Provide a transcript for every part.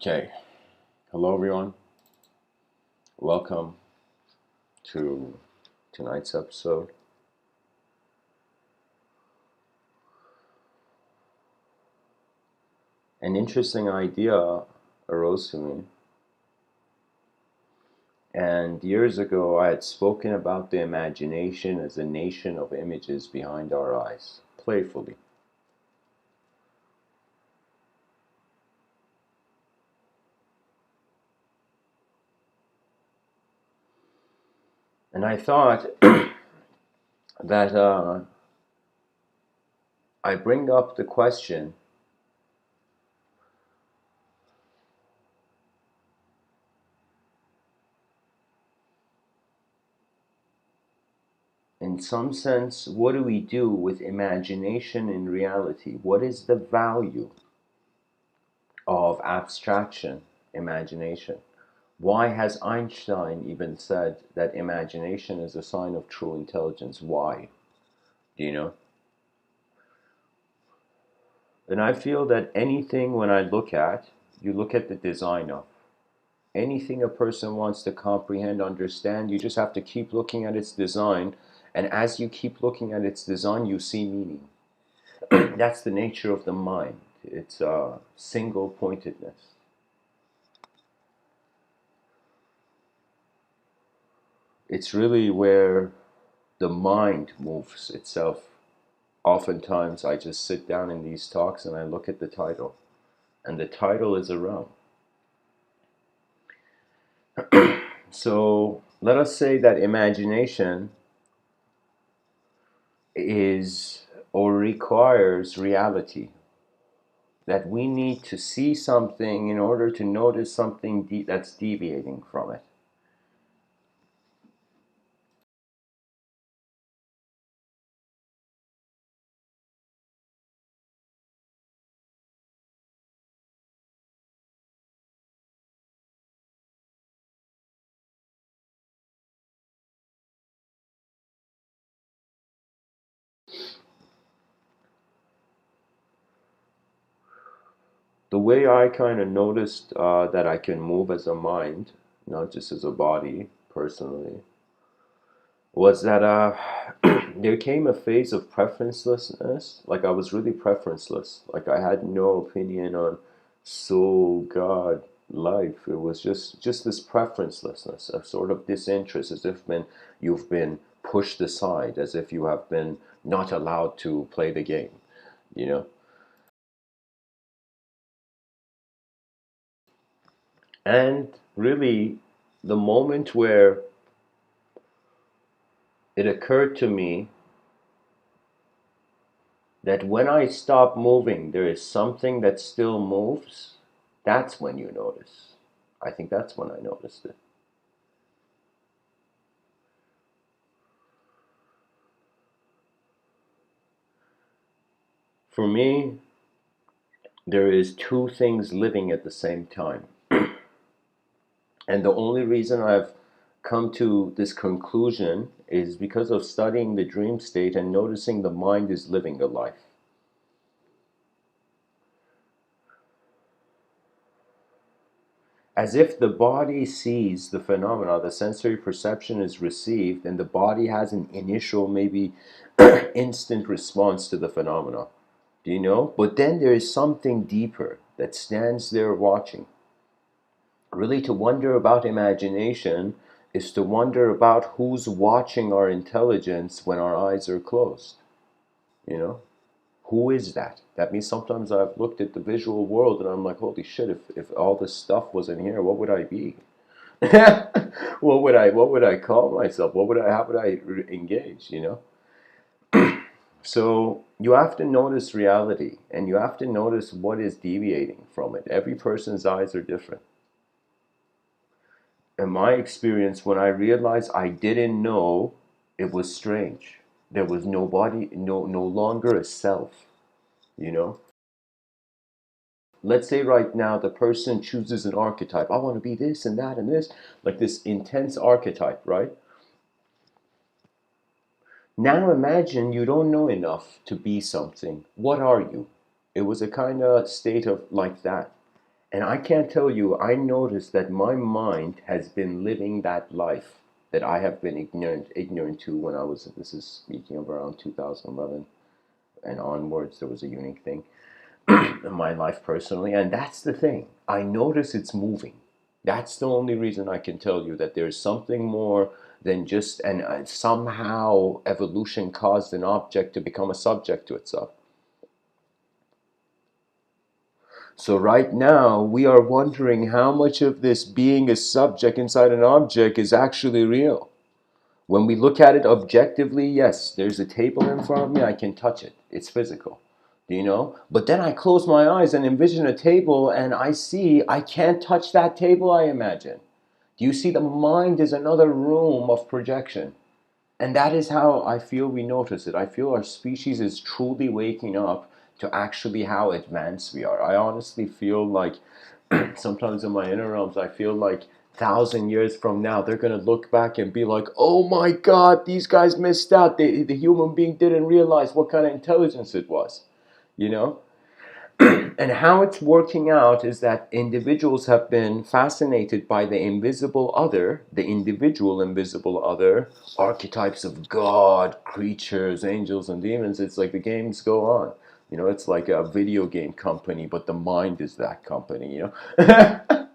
Okay, hello everyone. Welcome to tonight's episode. An interesting idea arose to me, and years ago I had spoken about the imagination as a nation of images behind our eyes, playfully. And I thought that I bring up the question, in some sense, what do we do with imagination in reality? What is the value of abstraction, imagination? Why has Einstein even said that imagination is a sign of true intelligence? Why? Do you know? And I feel that anything when I look at, you look at the design of, anything a person wants to comprehend, understand, you just have to keep looking at its design. And as you keep looking at its design, you see meaning. That's the nature of the mind. It's single pointedness. It's really where the mind moves itself. Oftentimes I just sit down in these talks and I look at the title, and the title is a realm. So let us say that imagination is or requires reality, that we need to see something in order to notice something that's deviating from it. The way I kind of noticed that I can move as a mind, not just as a body, personally, was that there came a phase of preferencelessness. Like I was really preferenceless. Like I had no opinion on soul, God, life. It was just this preferencelessness, a sort of disinterest, as if you've been pushed aside, as if you have been not allowed to play the game, you know? And really, the moment where it occurred to me that when I stop moving, there is something that still moves, that's when you notice. I think that's when I noticed it. For me, there is two things living at the same time. And the only reason I've come to this conclusion is because of studying the dream state and noticing the mind is living a life. As if the body sees the phenomena, the sensory perception is received, and the body has an initial, maybe instant response to the phenomena. Do you know? But then there is something deeper that stands there watching. Really, to wonder about imagination is to wonder about who's watching our intelligence when our eyes are closed. You know? Who is that? That means sometimes I've looked at the visual world and I'm like, holy shit, if all this stuff was in here, what would I be? What would I call myself? How would I engage, you know? So you have to notice reality and you have to notice what is deviating from it. Every person's eyes are different. In my experience, when I realized I didn't know, it was strange. There was nobody, no longer a self, you know? Let's say right now the person chooses an archetype. I want to be this and that and this, like this intense archetype, right? Now imagine you don't know enough to be something. What are you? It was a kind of state of like that. And I can't tell you, I noticed that my mind has been living that life that I have been ignorant to when I was, this is speaking of around 2011 and onwards, there was a unique thing in my life personally. And that's the thing. I notice it's moving. That's the only reason I can tell you that there's something more than just, and somehow evolution caused an object to become a subject to itself. So right now, we are wondering how much of this being a subject inside an object is actually real. When we look at it objectively, yes, there's a table in front of me, I can touch it. It's physical. Do you know? But then I close my eyes and envision a table and I see I can't touch that table, I imagine. Do you see the mind is another room of projection? And that is how I feel we notice it. I feel our species is truly waking up to actually how advanced we are. I honestly feel like sometimes in my inner realms, I feel like 1,000 years from now, they're going to look back and be like, oh my God, these guys missed out. The human being didn't realize what kind of intelligence it was, you know? And how it's working out is that individuals have been fascinated by the invisible other, the individual invisible other, archetypes of God, creatures, angels, and demons. It's like the games go on. You know, it's like a video game company, but the mind is that company, you know?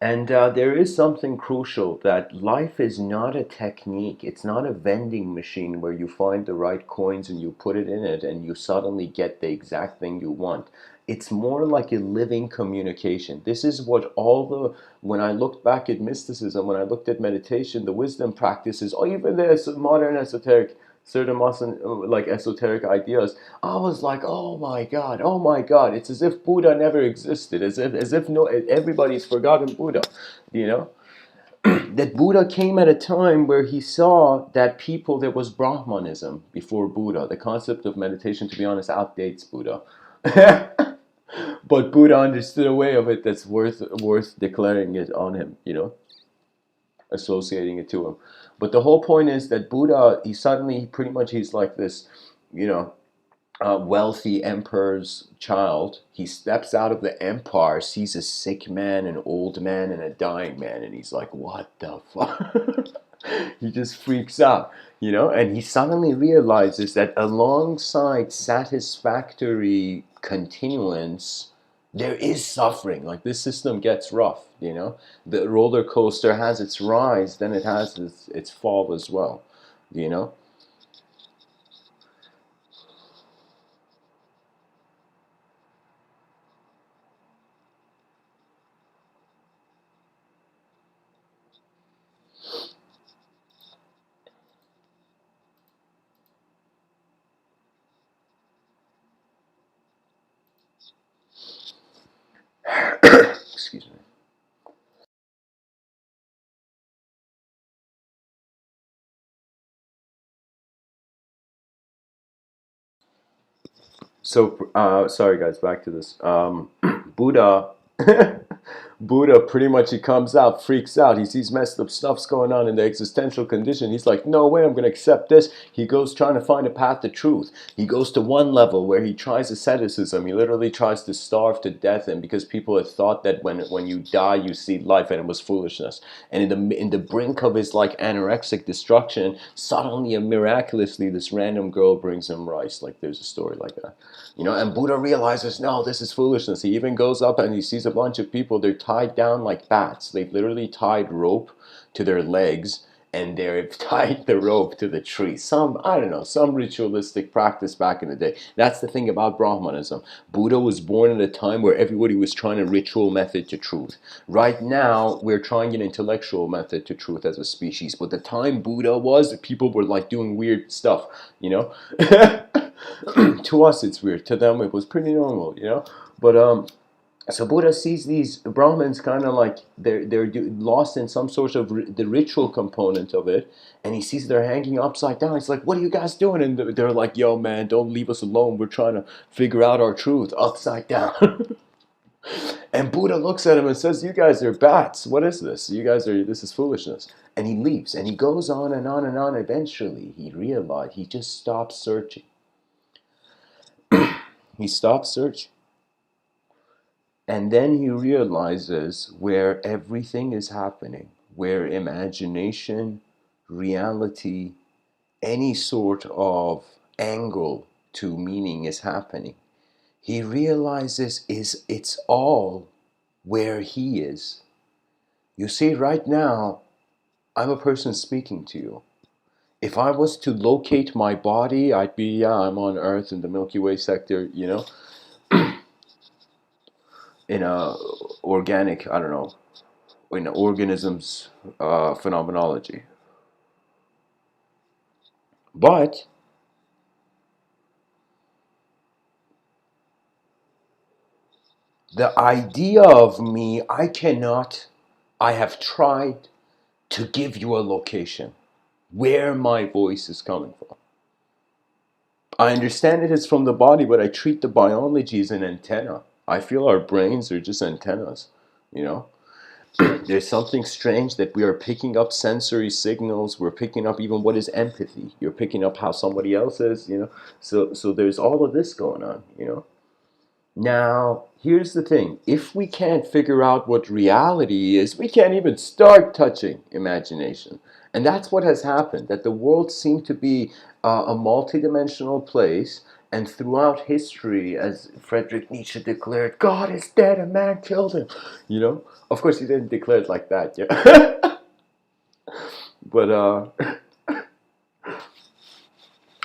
And there is something crucial that life is not a technique. It's not a vending machine where you find the right coins and you put it in it and you suddenly get the exact thing you want. It's more like a living communication. This is what all the, when I looked back at mysticism, when I looked at meditation, the wisdom practices, or even the modern esoteric, certain like esoteric ideas, I was like, oh my God, it's as if Buddha never existed, as if no, everybody's forgotten Buddha, you know? That Buddha came at a time where he saw that people, there was Brahmanism before Buddha. The concept of meditation, to be honest, outdates Buddha. But Buddha understood a way of it that's worth declaring it on him, you know, associating it to him. But the whole point is that Buddha, he suddenly, pretty much, he's like this, you know, wealthy emperor's child. He steps out of the empire, sees a sick man, an old man, and a dying man, and he's like, what the fuck? He just freaks out, you know, and he suddenly realizes that alongside satisfactory continuance, there is suffering. Like, this system gets rough, you know. The roller coaster has its rise, then it has its fall as well, you know. Excuse me. So, sorry guys, back to this. Buddha, Buddha pretty much, he comes out, freaks out. He sees messed up stuff's going on in the existential condition. He's like, no way, I'm going to accept this. He goes trying to find a path to truth. He goes to one level where he tries asceticism. He literally tries to starve to death, and because people had thought that when you die, you see life, and it was foolishness. And in the brink of his like anorexic destruction, suddenly and miraculously, this random girl brings him rice. Like, there's a story like that. You know, and Buddha realizes, no, this is foolishness. He even goes up and he sees a bunch of people, they're tied down like bats. They've literally tied rope to their legs and they've tied the rope to the tree. Some, I don't know, some ritualistic practice back in the day. That's the thing about Brahmanism. Buddha was born at a time where everybody was trying a ritual method to truth. Right now, we're trying an intellectual method to truth as a species. But the time Buddha was, people were like doing weird stuff, you know? To us it's weird, to them it was pretty normal, you know. But so Buddha sees these Brahmins kind of like lost in some sort of the ritual component of it, and he sees they're hanging upside down. He's like, what are you guys doing? And they're like, yo man, don't leave us alone, we're trying to figure out our truth upside down. And Buddha looks at him and says, you guys are bats, what is this? You guys are, this is foolishness. And he leaves, and he goes on and on and on. Eventually he realized, he just stops searching. He stops searching. And then he realizes where everything is happening, where imagination, reality, any sort of angle to meaning is happening. He realizes it's all where he is. You see, right now, I'm a person speaking to you. If I was to locate my body, I'd be, yeah, I'm on Earth in the Milky Way sector, you know, in a organic, I don't know, in organisms phenomenology. But the idea of me, I have tried to give you a location where my voice is coming from. I understand it is from the body, but I treat the biology as an antenna. I feel our brains are just antennas, you know? There's something strange that we are picking up sensory signals. We're picking up even what is empathy. You're picking up how somebody else is, you know? So there's all of this going on, you know? Now, here's the thing. If we can't figure out what reality is, we can't even start touching imagination. And that's what has happened, that the world seemed to be a multidimensional place, and throughout history, as Friedrich Nietzsche declared, God is dead, a man killed him. You know? Of course, he didn't declare it like that, yeah. But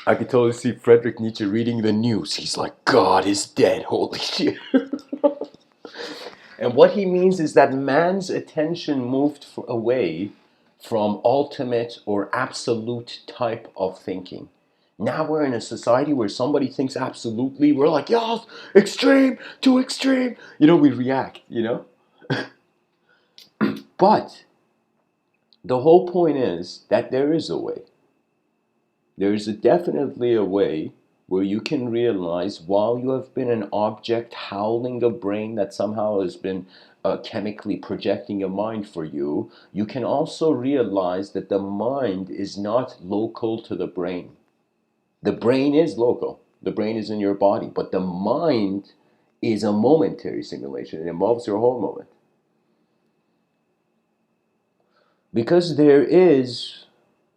I could totally see Friedrich Nietzsche reading the news. He's like, God is dead, holy shit. And what he means is that man's attention moved away from ultimate or absolute type of thinking. Now we're in a society where somebody thinks absolutely, we're like, yes, extreme, too extreme. You know, we react, you know? But the whole point is that there is a way. There is definitely a way where you can realize while you have been an object howling a brain that somehow has been chemically projecting a mind for you, you can also realize that the mind is not local to the brain. The brain is local. The brain is in your body, but the mind is a momentary simulation. It involves your whole moment. Because there is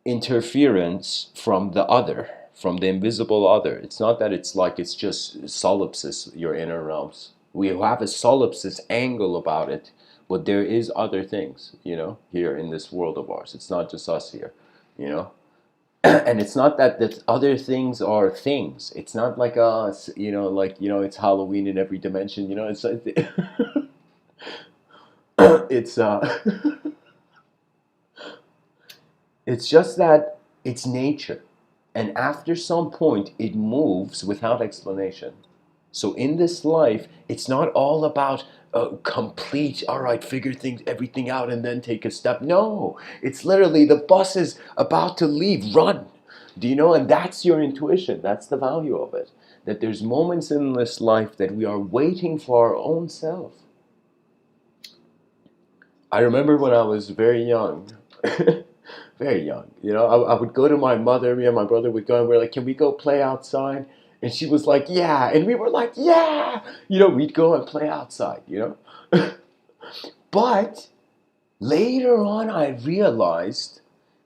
interference from the other, from the invisible other. It's not that it's like it's just solipsis, your inner realms. We have a solipsis angle about it, but there is other things, you know, here in this world of ours. It's not just us here, you know. And it's not that the other things are things. It's not like us, you know, like, you know, it's Halloween in every dimension, you know. It's it's it's just that it's nature. And after some point, it moves without explanation. So in this life, it's not all about complete, all right, figure things, everything out and then take a step. No, it's literally the bus is about to leave, run. Do you know? And that's your intuition. That's the value of it. That there's moments in this life that we are waiting for our own self. I remember when I was very young, very young, you know, I would go to my mother, me and my brother would go, and we're like, can we go play outside? And she was like, yeah. And we were like, yeah. You know, we'd go and play outside, you know. But later on, I realized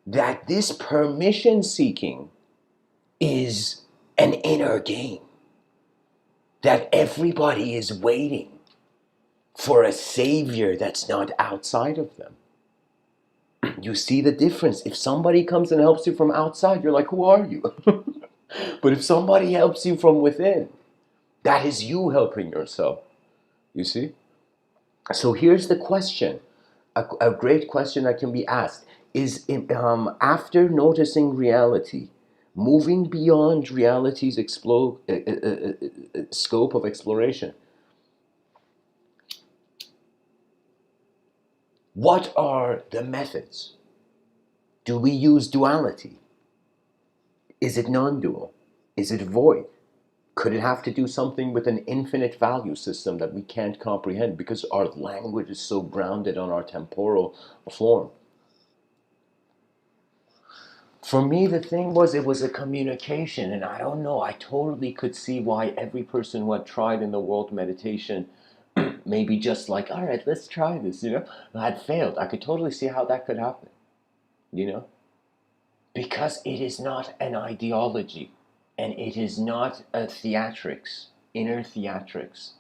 that this permission seeking is an inner game. That everybody is waiting for a savior that's not outside of them. You see the difference. If somebody comes and helps you from outside, you're like, who are you? But if somebody helps you from within, that is you helping yourself. You see? So here's the question. A great question that can be asked is, after noticing reality, moving beyond reality's scope of exploration, what are the methods? Do we use duality? Is it non-dual? Is it void? Could it have to do something with an infinite value system that we can't comprehend because our language is so grounded on our temporal form? For me, the thing was, it was a communication, and I don't know, I totally could see why every person who had tried in the world meditation, maybe just like, all right, let's try this, had failed. I could totally see how that could happen, you know, because it is not an ideology, and it is not a theatrics, inner theatrics.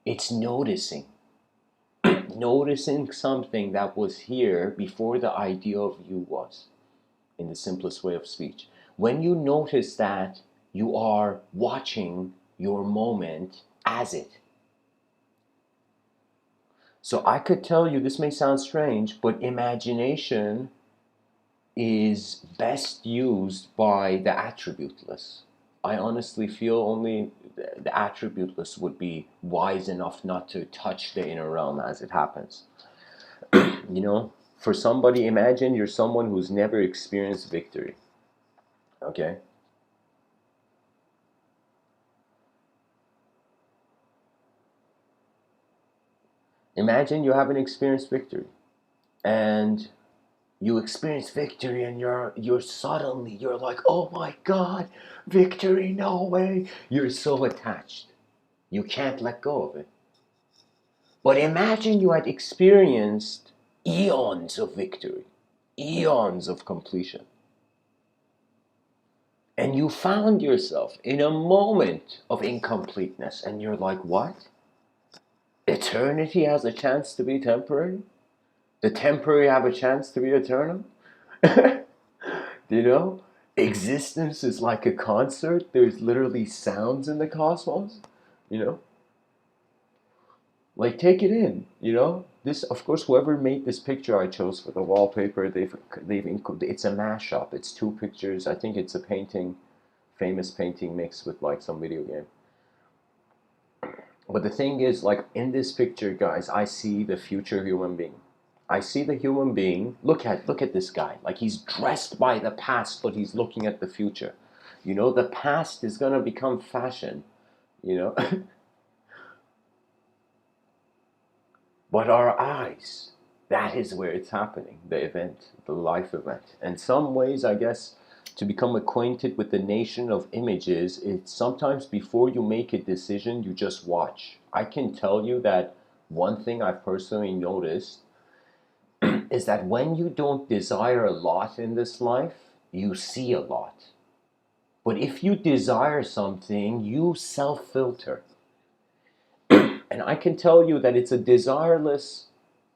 It's noticing. Noticing something that was here before the idea of you was, in the simplest way of speech. When you notice that, you are watching your moment as it. So I could tell you, this may sound strange, but imagination is best used by the attributeless. I honestly feel only the attributeless would be wise enough not to touch the inner realm as it happens. For somebody, imagine you're someone who's never experienced victory. Okay? Imagine you haven't experienced victory, and you experience victory, and you're suddenly, you're like, oh my God, victory, no way. You're so attached. You can't let go of it. But imagine you had experienced eons of victory, eons of completion. And you found yourself in a moment of incompleteness, and you're like, what? Eternity has a chance to be temporary? The temporary have a chance to be eternal? Existence is like a concert. There's literally sounds in the cosmos. You know? Like, take it in, This, of course, whoever made this picture I chose for the wallpaper, it's a mashup. It's two pictures. I think it's a painting, famous painting mixed with like some video game. But the thing is, like, in this picture, guys, I see the future human being. I see the human being. Look at this guy. Like, he's dressed by the past, but he's looking at the future. The past is gonna become fashion. But our eyes, that is where it's happening, the event, the life event. And some ways, I guess, to become acquainted with the nation of images, it's sometimes before you make a decision, you just watch. I can tell you that one thing I've personally noticed is that when you don't desire a lot in this life, you see a lot. But if you desire something, you self-filter. And I can tell you that it's a desireless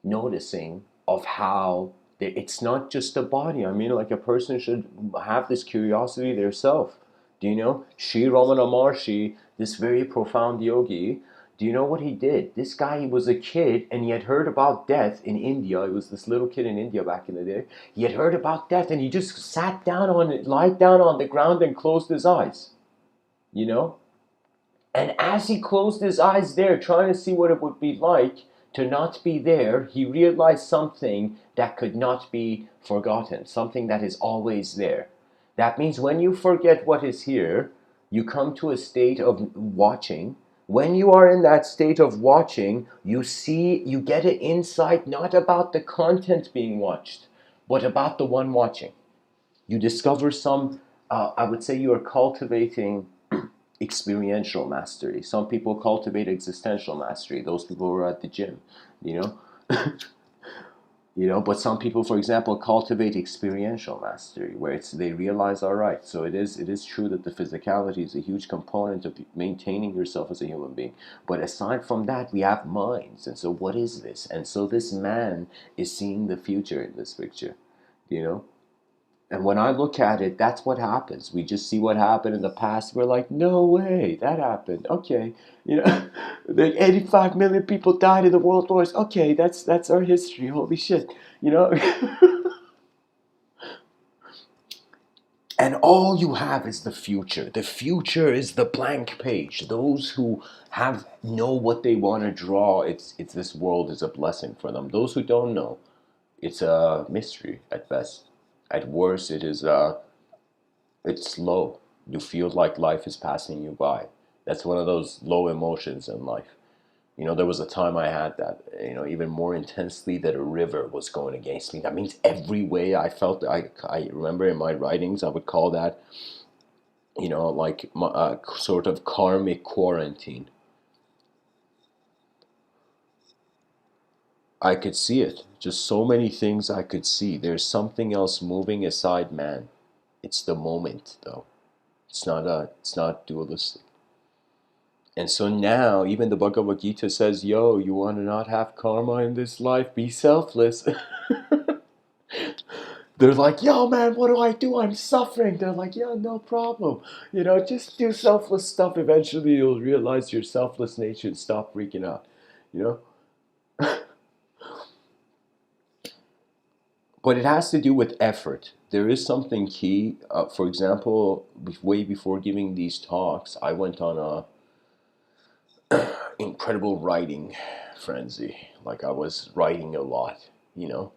noticing of how it's not just a body. I mean, like, a person should have this curiosity themselves. Do you know? Sri Ramana Maharshi, this very profound yogi, do you know what he did? This guy, he was a kid, and he had heard about death in India. He was this little kid in India back in the day. He had heard about death, and he just sat down on it, lied down on the ground and closed his eyes. And as he closed his eyes there, trying to see what it would be like to not be there, he realized something that could not be forgotten, something that is always there. That means when you forget what is here, you come to a state of watching. When you are in that state of watching, you get an insight not about the content being watched, but about the one watching. You discover I would say you are cultivating experiential mastery. Some people cultivate existential mastery. Those people who are at the gym, But some people, for example, cultivate experiential mastery, where they realize, all right, so it is true that the physicality is a huge component of maintaining yourself as a human being. But aside from that, we have minds, and so what is this? And so this man is seeing the future in this picture, And when I look at it, that's what happens. We just see what happened in the past. We're like, no way, that happened. Okay, the 85 million people died in the world wars. Okay, that's our history. Holy shit, And all you have is the future. The future is the blank page. Those who know what they want to draw, it's this world is a blessing for them. Those who don't know, it's a mystery at best. At worst, it's low. You feel like life is passing you by. That's one of those low emotions in life. You know, there was a time I had that, you know, even more intensely, that a river was going against me. That means every way I felt, I remember in my writings, I would call that, you know, like my, sort of karmic quarantine. I could see it. Just so many things I could see. There's something else moving aside man. It's the moment, though. It's not dualistic. And so now, even the Bhagavad Gita says, yo, you want to not have karma in this life? Be selfless. They're like, yo, man, what do I do? I'm suffering. They're like, yeah, no problem. You know, just do selfless stuff. Eventually, you'll realize your selfless nature and stop freaking out. You know? But it has to do with effort. There is something key. For example, way before giving these talks, I went on a incredible writing frenzy. Like I was writing a lot, you know.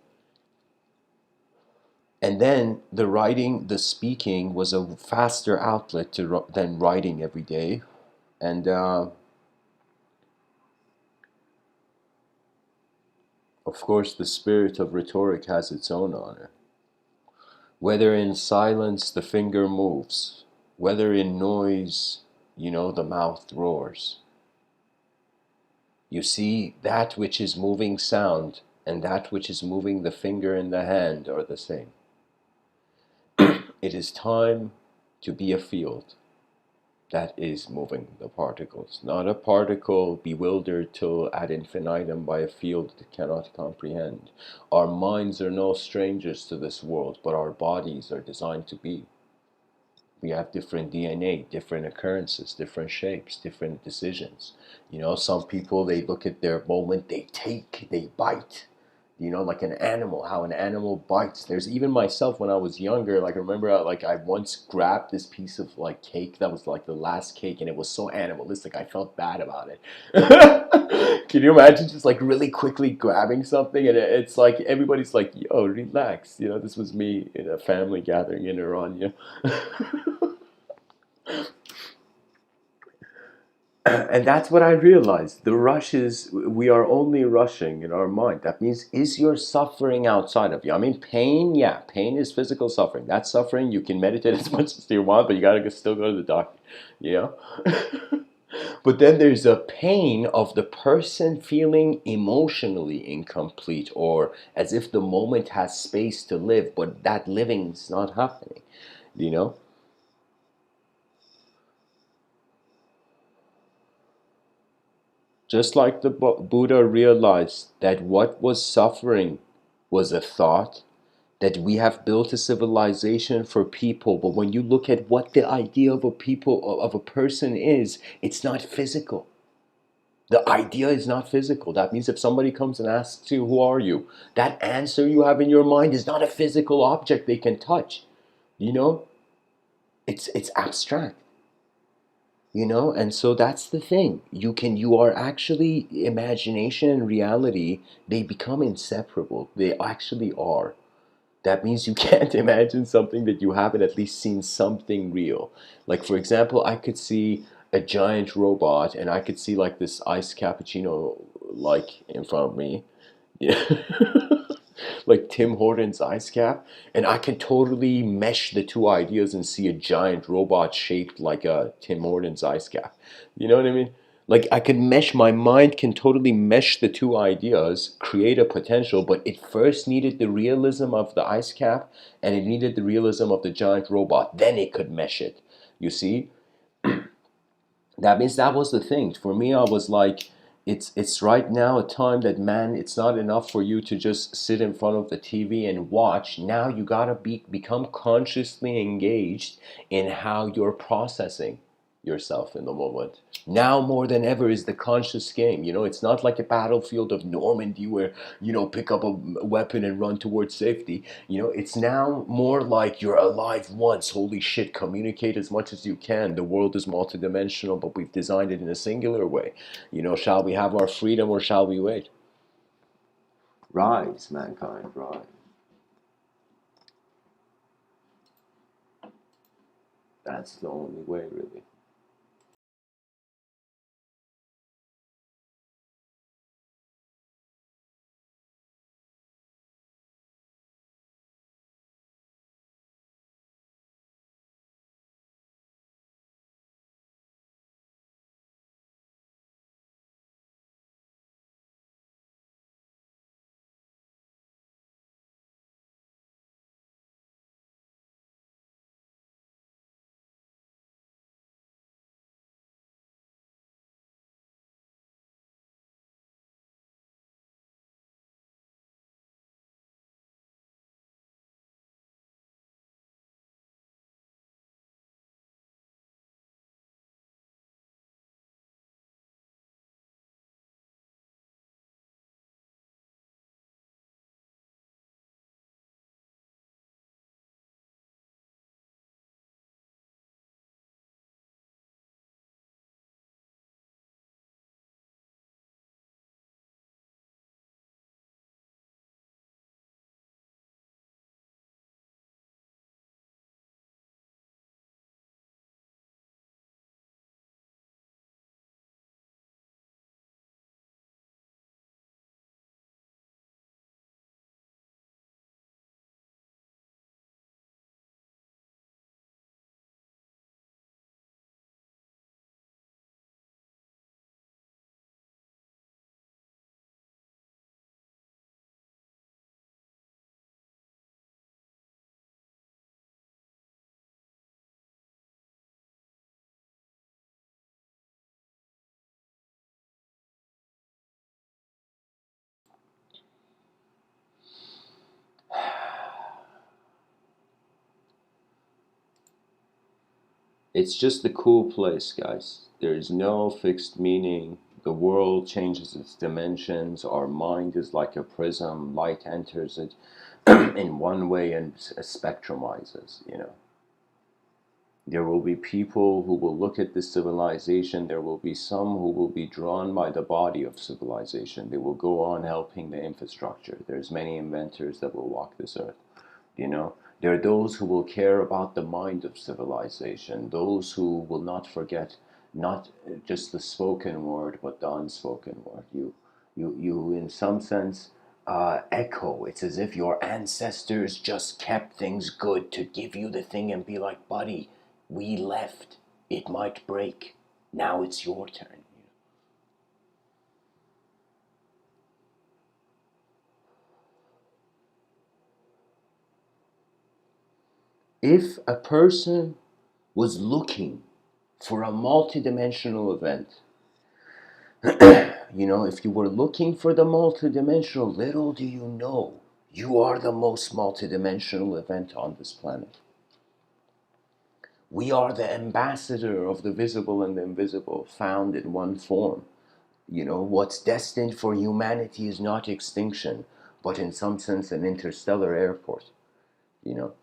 And then the writing, the speaking was a faster outlet than writing every day. And of course, the spirit of rhetoric has its own honor. Whether in silence the finger moves, whether in noise, you know, the mouth roars. You see, that which is moving sound and that which is moving the finger in the hand are the same. It is time to be a field that is moving the particles, not a particle bewildered till ad infinitum by a field that cannot comprehend. Our minds are no strangers to this world, but our bodies are designed to be. We have different DNA, different occurrences, different shapes, different decisions. You know, some people, they look at their moment, they take, they bite. You know, like an animal, how an animal bites. There's even myself when I was younger, like I remember like I once grabbed this piece of like cake that was like the last cake, and it was so animalistic, I felt bad about it. Can you imagine just like really quickly grabbing something, and it's like everybody's like, yo, relax. You know, this was me in a family gathering in Iran, you know. And that's what I realized. The rush is, we are only rushing in our mind. That means, is your suffering outside of you? I mean, pain, yeah, pain is physical suffering. That's suffering. You can meditate as much as you want, but you gotta still go to the doctor, you know? But then there's a pain of the person feeling emotionally incomplete, or as if the moment has space to live, but that living's not happening, you know? Just like the Buddha realized that what was suffering was a thought, that we have built a civilization for people, but when you look at what the idea of a people, of a person is, it's not physical. The idea is not physical. That means if somebody comes and asks you, who are you? That answer you have in your mind is not a physical object they can touch. You know? It's abstract. You know, and so that's the thing. You are actually, imagination and reality, they become inseparable. They actually are. That means you can't imagine something that you haven't at least seen something real. Like, for example, I could see a giant robot, and I could see like this iced cappuccino like in front of me. Yeah. Like Tim Hortons ice cap, and I can totally mesh the two ideas and see a giant robot shaped like a Tim Hortons ice cap. You know what I mean? Like I can mesh, my mind can totally mesh the two ideas, create a potential, but it first needed the realism of the ice cap and it needed the realism of the giant robot. Then it could mesh it. You see? That means that was the thing. For me, I was like, it's right now a time that, man, it's not enough for you to just sit in front of the TV and watch. Now you gotta become consciously engaged in how you're processing yourself in the moment. Now more than ever is the conscious game. You know, it's not like a battlefield of Normandy where, you know, pick up a weapon and run towards safety. You know, it's now more like you're alive once. Holy shit, communicate as much as you can. The world is multidimensional, but we've designed it in a singular way. You know, shall we have our freedom or shall we wait? Rise, mankind, rise. That's the only way, really. It's just a cool place, guys. There's no fixed meaning. The world changes its dimensions. Our mind is like a prism. Light enters it in one way and spectrumizes, you know. There will be people who will look at this civilization. There will be some who will be drawn by the body of civilization. They will go on helping the infrastructure. There's many inventors that will walk this earth, you know. There are those who will care about the mind of civilization, those who will not forget not just the spoken word, but the unspoken word. You in some sense, echo. It's as if your ancestors just kept things good to give you the thing and be like, buddy, we left. It might break. Now it's your turn. If a person was looking for a multidimensional event, you know, if you were looking for the multidimensional, little do you know, you are the most multidimensional event on this planet. We are the ambassador of the visible and the invisible, found in one form. You know, what's destined for humanity is not extinction, but in some sense an interstellar airport, you know.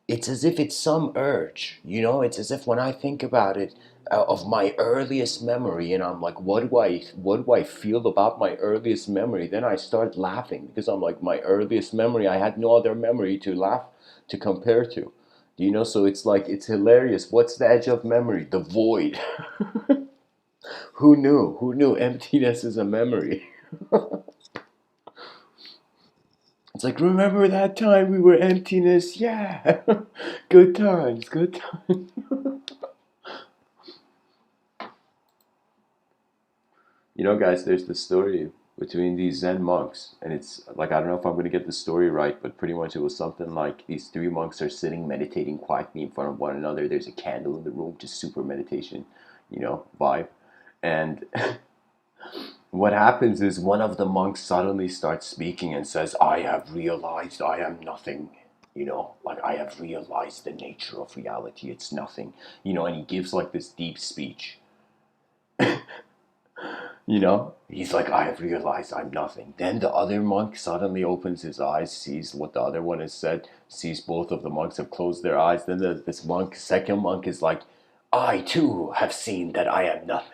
It's as if it's some urge, you know. It's as if when I think about it, of my earliest memory, and I'm like, what do I feel about my earliest memory? Then I start laughing because I'm like, my earliest memory, I had no other memory to laugh to compare to, you know. So it's like, it's hilarious. What's the edge of memory? The void. Who knew emptiness is a memory? It's like, remember that time we were emptiness? Yeah. Good times, good times. You know, guys, there's the story between these Zen monks, and it's like, I don't know if I'm going to get the story right, but pretty much it was something like these three monks are sitting meditating quietly in front of one another. There's a candle in the room, just super meditation, you know, vibe. And what happens is one of the monks suddenly starts speaking and says, I have realized I am nothing. You know, like, I have realized the nature of reality. It's nothing. You know, and he gives like this deep speech. You know, he's like, I have realized I'm nothing. Then the other monk suddenly opens his eyes, sees what the other one has said, sees both of the monks have closed their eyes. Then this monk, second monk, is like, I too have seen that I am nothing.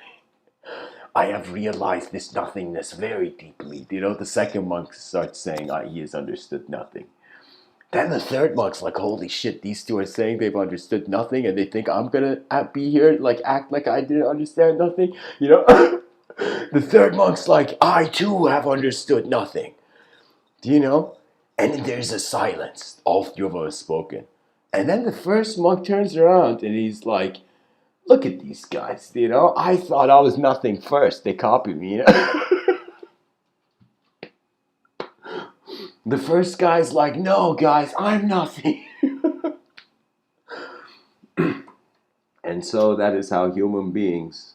I have realized this nothingness very deeply. You know, the second monk starts saying he has understood nothing. Then the third monk's like, holy shit, these two are saying they've understood nothing and they think I'm gonna be here, like, act like I didn't understand nothing, you know? The third monk's like, I too have understood nothing, do you know? And then there's a silence. All three of them have spoken. And then the first monk turns around and he's like, look at these guys, you know? I thought I was nothing first. They copied me, you know? The first guy's like, no, guys, I'm nothing. And so that is how human beings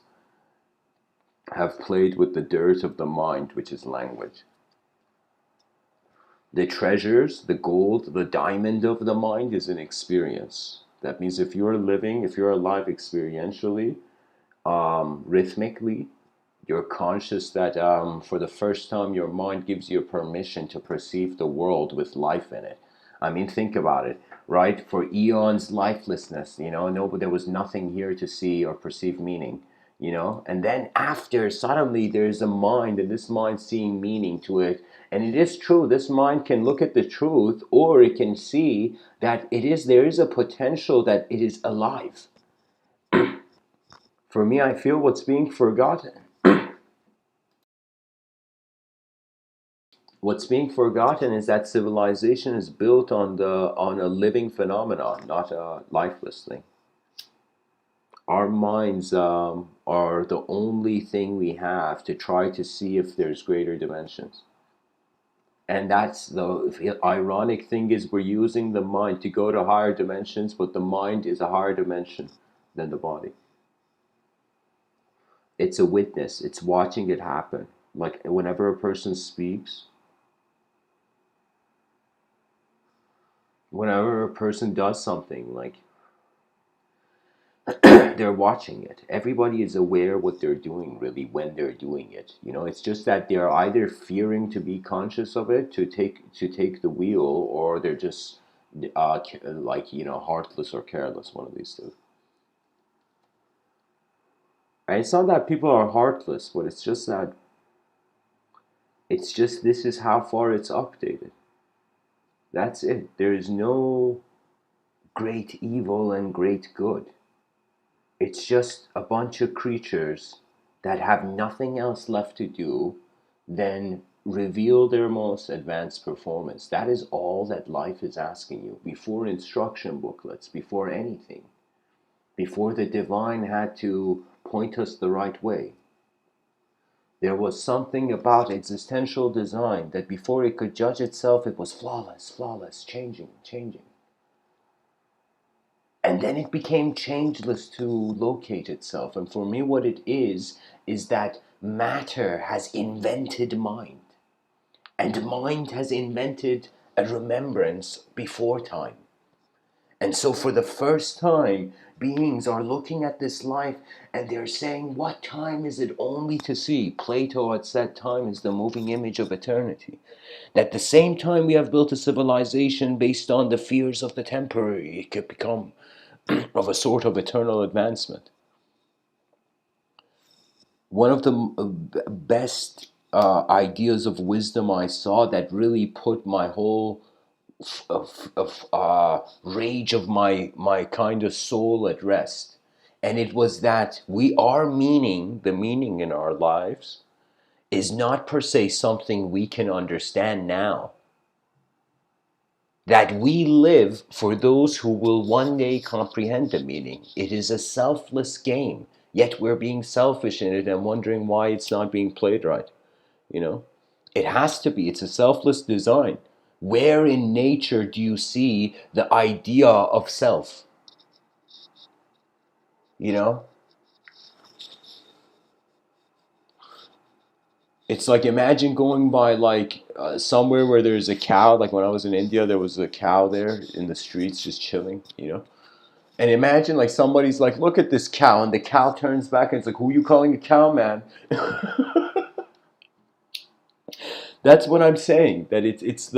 have played with the dirt of the mind, which is language. The treasures, the gold, the diamond of the mind is an experience. That means if you're living, if you're alive experientially, rhythmically, you're conscious that for the first time your mind gives you permission to perceive the world with life in it. I mean, think about it, right? For eons, lifelessness, you know, no, there was nothing here to see or perceive meaning, you know. And then after, suddenly there's a mind, and this mind seeing meaning to it. And it is true, this mind can look at the truth, or it can see that there is a potential that it is alive. For me, I feel what's being forgotten. What's being forgotten is that civilization is built on a living phenomenon, not a lifeless thing. Our minds are the only thing we have to try to see if there's greater dimensions. And that's the ironic thing, is we're using the mind to go to higher dimensions, but the mind is a higher dimension than the body. It's a witness. It's watching it happen. Like, whenever a person speaks, Whenever a person does something, like they're watching it. Everybody is aware what they're doing really when they're doing it. It's just that they're either fearing to be conscious of it to take the wheel, or they're just like heartless or careless. One of these two. And it's not that people are heartless, but it's just this is how far it's updated. That's it. There is no great evil and great good. It's just a bunch of creatures that have nothing else left to do than reveal their most advanced performance. That is all that life is asking you. Before instruction booklets, before anything, before the divine had to point us the right way, there was something about existential design that before it could judge itself, it was flawless, flawless, changing, changing. And then it became changeless to locate itself. And for me, what it is that matter has invented mind. And mind has invented a remembrance before time. And so for the first time, beings are looking at this life and they're saying, what time is it only to see? Plato had said time is the moving image of eternity. At the same time we have built a civilization based on the fears of the temporary, it could become of a sort of eternal advancement. One of the best ideas of wisdom I saw that really put my whole rage of my kind of soul at rest. And it was that the meaning in our lives is not per se something we can understand now. That we live for those who will one day comprehend the meaning. It is a selfless game, yet we're being selfish in it and wondering why it's not being played right. You know, it has to be. It's a selfless design. Where in nature do you see the idea of self? You know, it's like imagine going by like somewhere where there's a cow. Like when I was in India, there was a cow there in the streets just chilling. And imagine like somebody's like, look at this cow, and the cow turns back and it's like, who are you calling a cow, man? That's what I'm saying. That it's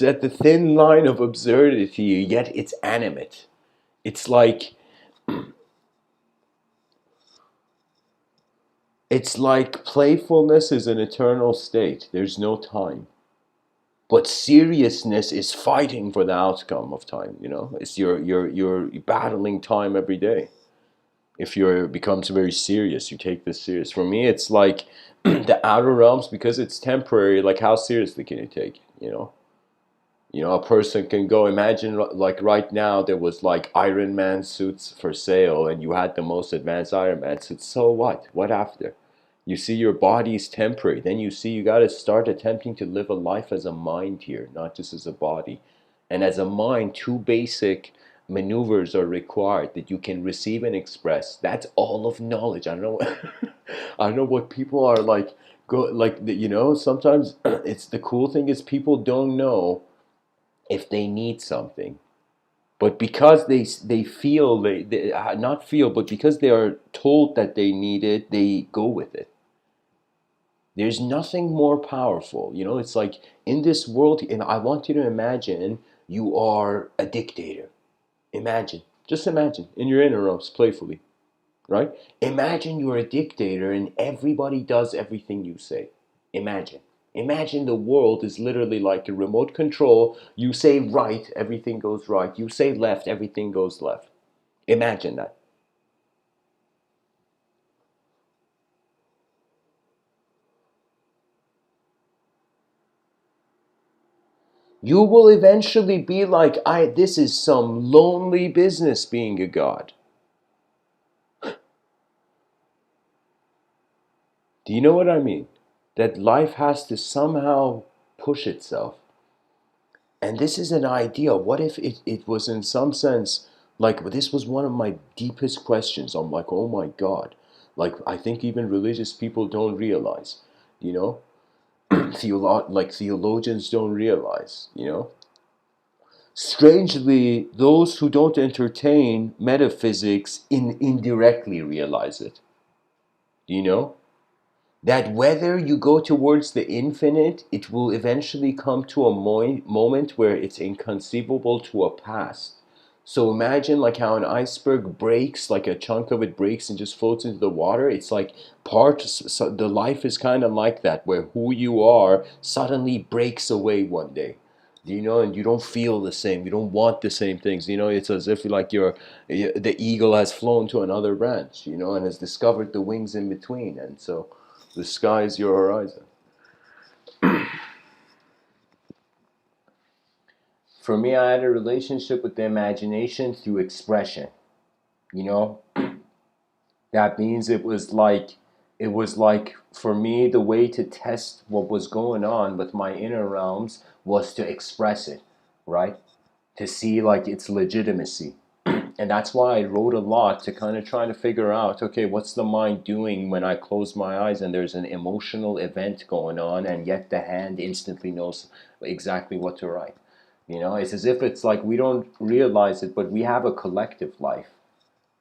at the thin line of absurdity, yet it's animate. It's like playfulness is an eternal state. There's no time. But seriousness is fighting for the outcome of time. It's you're battling time every day. If you becomes very serious, you take this serious. For me, it's like the outer realms, because it's temporary. Like how seriously can you take it? A person can go. Imagine like right now there was like Iron Man suits for sale, and you had the most advanced Iron Man suits. So what? What after? You see your body is temporary. Then you see you got to start attempting to live a life as a mind here, not just as a body. And as a mind, two basic maneuvers are required that you can receive and express. That's all of knowledge. I don't know. I don't know what people are like. Go like sometimes it's the cool thing is people don't know if they need something, but because they feel they not feel, but because they are told that they need it, they go with it. There's nothing more powerful. It's like in this world, and I want you to imagine you are a dictator. Imagine, just imagine in your inner realms, playfully, right? Imagine you're a dictator and everybody does everything you say. Imagine. Imagine the world is literally like a remote control. You say right, everything goes right. You say left, everything goes left. Imagine that. You will eventually be like, this is some lonely business being a god. Do you know what I mean? That life has to somehow push itself. And this is an idea. What if it was in some sense, like this was one of my deepest questions. I'm like, oh my God. Like I think even religious people don't realize, you know, like theologians don't realize, Strangely, those who don't entertain metaphysics indirectly realize it. You know? That whether you go towards the infinite, it will eventually come to a moment where it's inconceivable to a past. So imagine like how an iceberg breaks, like a chunk of it breaks and just floats into the water. It's like so the life is kind of like that, where who you are suddenly breaks away one day. And you don't feel the same. You don't want the same things. It's as if like the eagle has flown to another branch, and has discovered the wings in between, and so the sky is your horizon. For me, I had a relationship with the imagination through expression. You know, that means it was like for me the way to test what was going on with my inner realms was to express it, right? To see like its legitimacy. And that's why I wrote a lot to kind of try to figure out, okay, what's the mind doing when I close my eyes and there's an emotional event going on, and yet the hand instantly knows exactly what to write. It's as if it's like we don't realize it, but we have a collective life.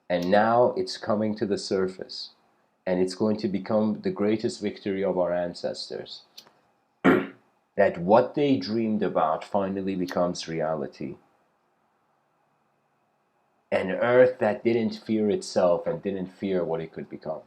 And now it's coming to the surface. And it's going to become the greatest victory of our ancestors. That what they dreamed about finally becomes reality. An earth that didn't fear itself and didn't fear what it could become.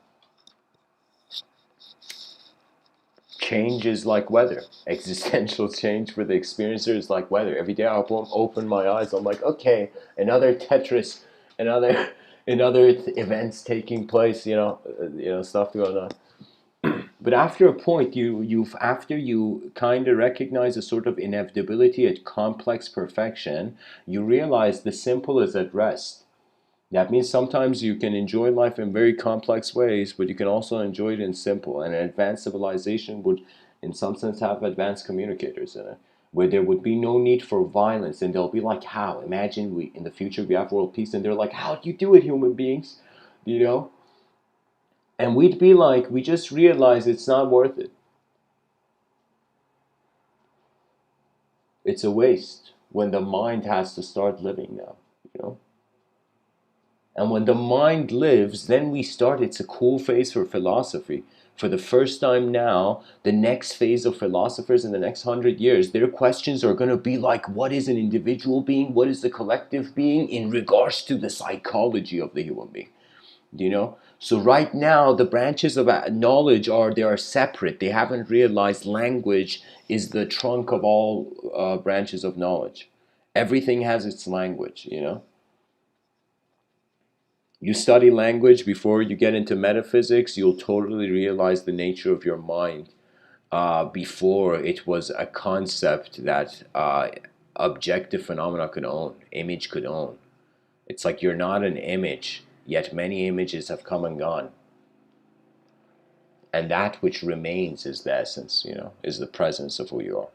Change is like weather. Existential change for the experiencer is like weather. Every day I open my eyes, I'm like, okay, another Tetris, another another events taking place. Stuff going on. But after a point, after you kind of recognize a sort of inevitability at complex perfection, you realize the simple is at rest. That means sometimes you can enjoy life in very complex ways, but you can also enjoy it in simple. And an advanced civilization would, in some sense, have advanced communicators in it, where there would be no need for violence. And they'll be like, how? Imagine in the future we have world peace, and they're like, how do you do it, human beings? You know? And we'd be like, we just realize it's not worth it. It's a waste when the mind has to start living now, you know? And when the mind lives, then we start. It's a cool phase for philosophy. For the first time now, the next phase of philosophers in the next 100 years, their questions are going to be like, what is an individual being? What is the collective being in regards to the psychology of the human being? So right now, the branches of knowledge they are separate. They haven't realized language is the trunk of all branches of knowledge. Everything has its language. You study language before you get into metaphysics, you'll totally realize the nature of your mind before it was a concept that objective phenomena could own, image could own. It's like you're not an image, yet many images have come and gone. And that which remains is the essence, is the presence of who you are.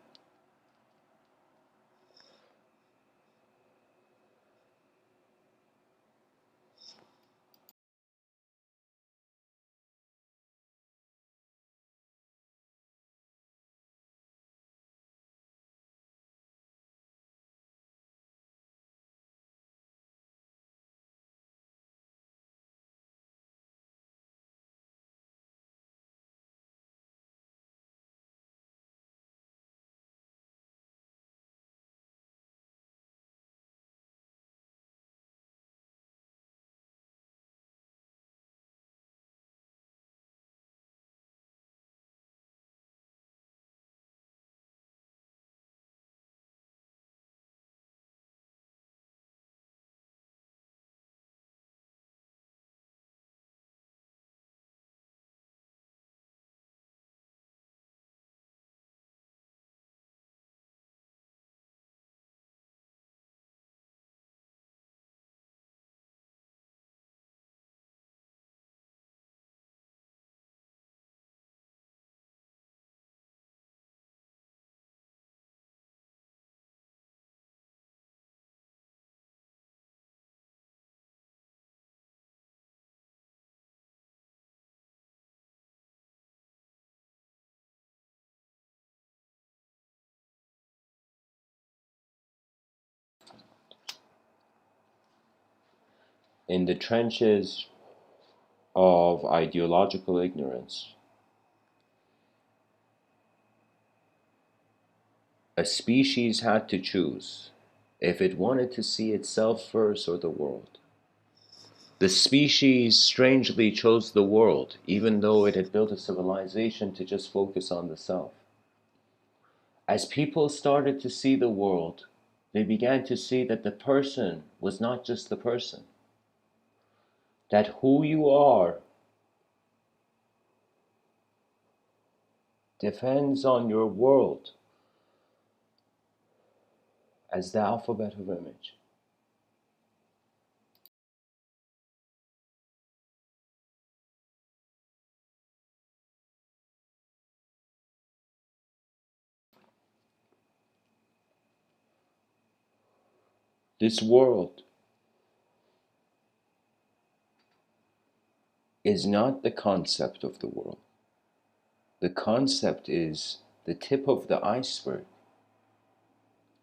in the trenches of ideological ignorance, a species had to choose if it wanted to see itself first or the world. The species strangely chose the world, even though it had built a civilization to just focus on the self. As people started to see the world, they began to see that the person was not just the person, that who you are depends on your world as the alphabet of image. This world is not the concept of the world. The concept is the tip of the iceberg.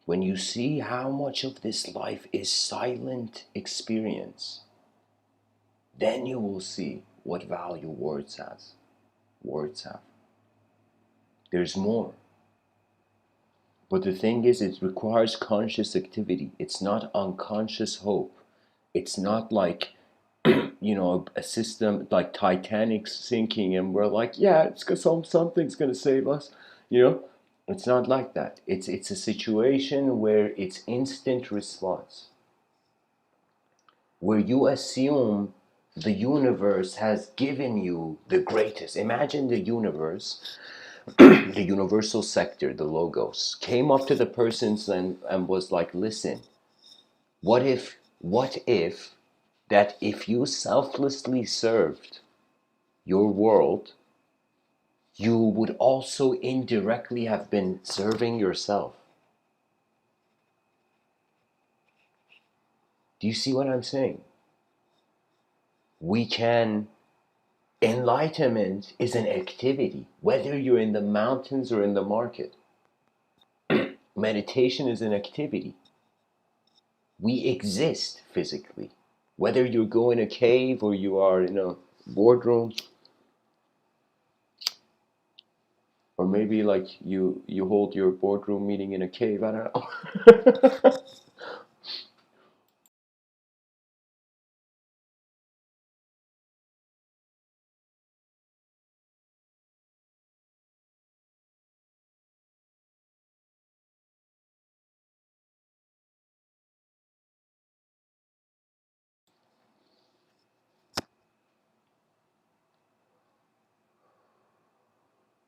When you see how much of this life is silent experience, then you will see what value words have. There's more. But the thing is, it requires conscious activity. It's not unconscious hope. It's not like, a system like Titanic's sinking and we're like, yeah, it's because something's going to save us. It's not like that. It's a situation where it's instant response, where you assume the universe has given you the greatest. Imagine the universe, the universal sector, the logos, came up to the persons and was like, listen, what if that if you selflessly served your world, you would also indirectly have been serving yourself? Do you see what I'm saying? Enlightenment is an activity, whether you're in the mountains or in the market. Meditation is an activity. We exist physically. Whether you go in a cave or you are in a boardroom, or maybe like you hold your boardroom meeting in a cave, I don't know.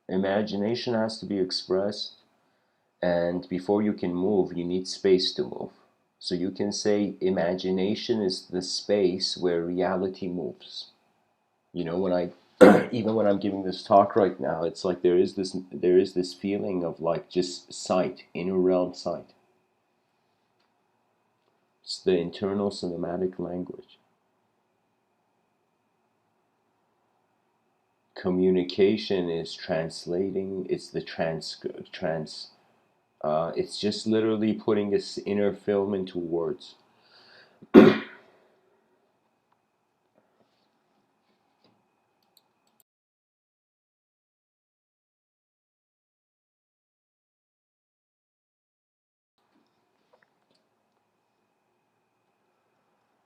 Imagination has to be expressed, and before you can move, you need space to move. So you can say imagination is the space where reality moves. When I even when I'm giving this talk right now, it's like there is this feeling of like just sight, inner realm sight. It's the internal cinematic language. Communication is translating. It's the it's just literally putting this inner film into words.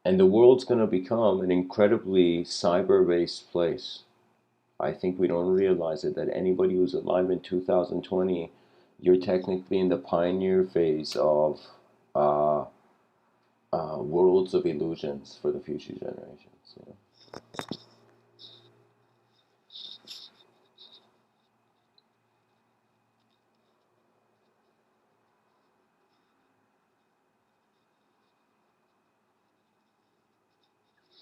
And the world's going to become an incredibly cyber-based place. I think we don't realize it, that anybody who's alive in 2020, you're technically in the pioneer phase of uh, worlds of illusions for the future generations.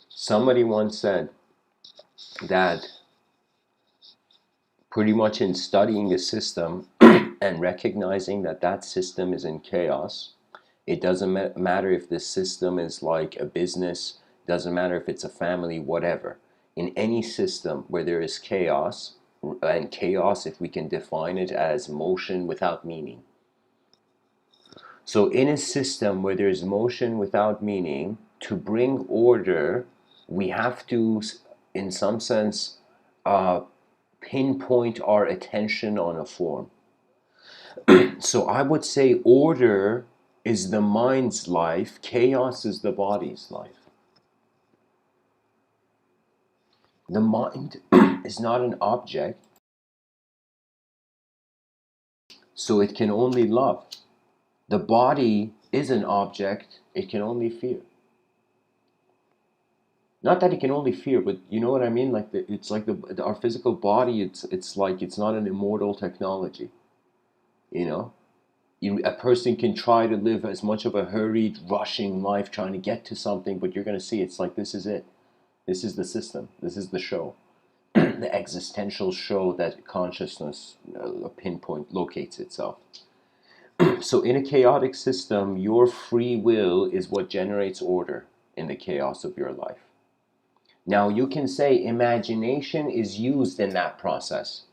Somebody once said that pretty much in studying a system and recognizing that that system is in chaos, it doesn't matter if this system is like a business, doesn't matter if it's a family, whatever. In any system where there is chaos, and chaos, if we can define it as motion without meaning. So in a system where there's motion without meaning, to bring order, we have to, in some sense, pinpoint our attention on a form. So I would say order is the mind's life, chaos is the body's life. The mind is not an object, so it can only love. The body is an object, it can only fear. Not that it can only fear, but you know what I mean? Like it's like our physical body. It's like it's not an immortal technology. You know, a person can try to live as much of a hurried, rushing life, trying to get to something, but you're gonna see it's like this is it. This is the system. This is the show, the existential show that consciousness pinpoint locates itself. So in a chaotic system, your free will is what generates order in the chaos of your life. Now you can say imagination is used in that process.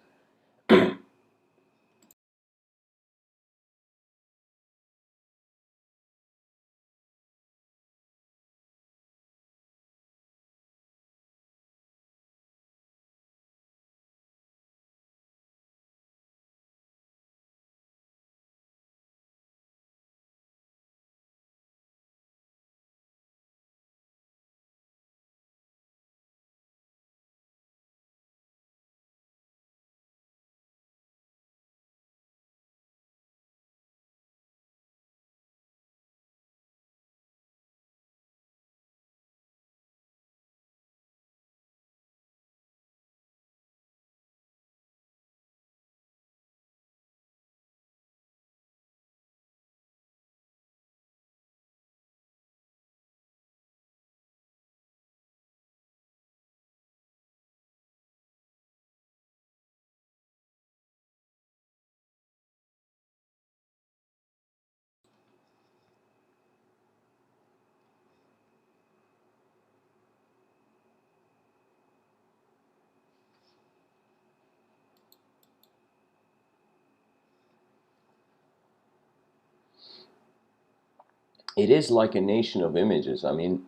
It is like a nation of images. I mean,